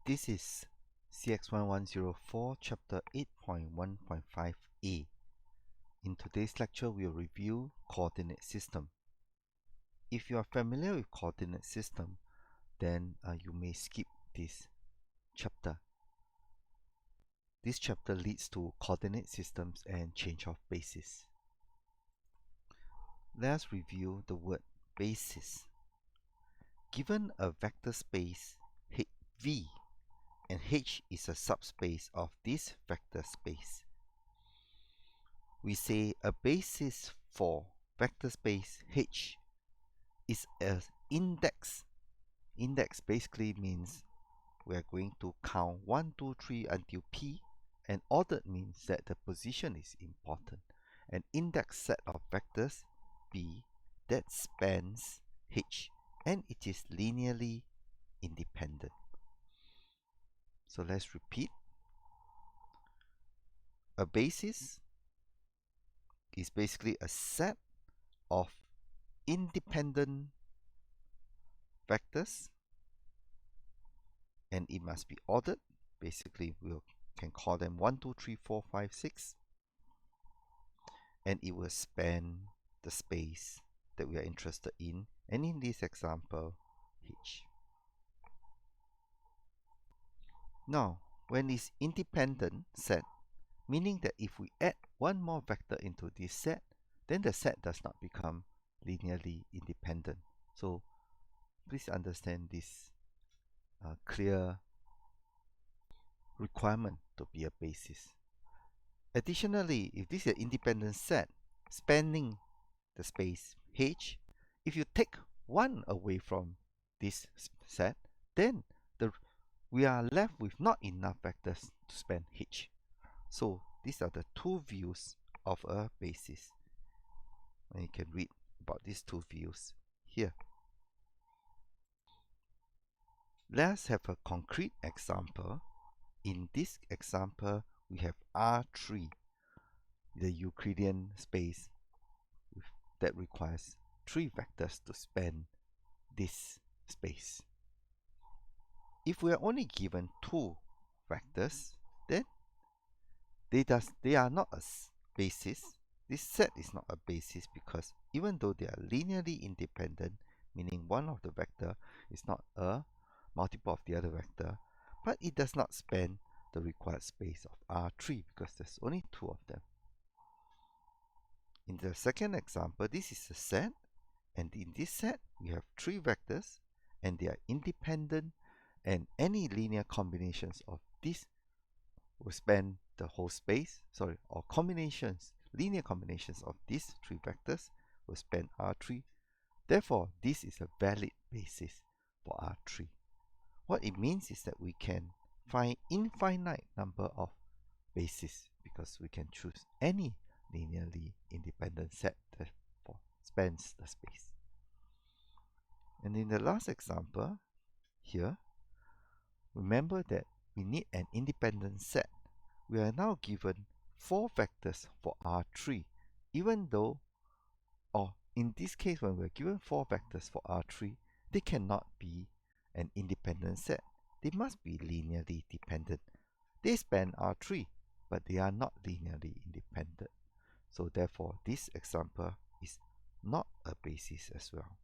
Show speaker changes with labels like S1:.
S1: This is CX1104 Chapter 8.1.5a. In today's lecture, we'll review coordinate system. If you are familiar with coordinate system, then you may skip this chapter. This chapter leads to coordinate systems and change of basis. Let's review the word basis. Given a vector space V and H is a subspace of this vector space, we say a basis for vector space H is an index. Index basically means we are going to count 1, 2, 3 until P, and ordered means that the position is important. An index set of vectors B that spans H, and it is linearly independent. So let's repeat. A basis is basically a set of independent vectors, and it must be ordered. Basically, we can call them 1, 2, 3, 4, 5, 6, and it will span the space that we are interested in, and in this example, H. Now, when it's independent set, meaning that if we add one more vector into this set, then the set does not become linearly independent. So please understand this clear requirement to be a basis. Additionally, if this is an independent set spanning the space H, if you take one away from this set, then we are left with not enough vectors to span H. So these are the two views of a basis. And you can read about these two views here. Let's have a concrete example. In this example, we have R3, the Euclidean space that requires 3 vectors to span this space. If we are only given 2 vectors, then they are not a basis. This set is not a basis because even though they are linearly independent, meaning one of the vector is not a multiple of the other vector, but it does not span the required space of R3 because there's only 2 of them. In the second example, this is a set, and in this set we have 3 vectors and they are independent, and any linear combinations of this will span the whole space, or linear combinations of these 3 vectors will span R3. Therefore, this is a valid basis for R3. What it means is that we can find infinite number of bases because we can choose any linearly independent set that spans the space. And in the last example here, remember that we need an independent set. We are now given 4 vectors for R3, even though, or in this case when we are given 4 vectors for R3, they cannot be an independent set. They must be linearly dependent. They span R3, but they are not linearly independent. So therefore, this example is not a basis as well.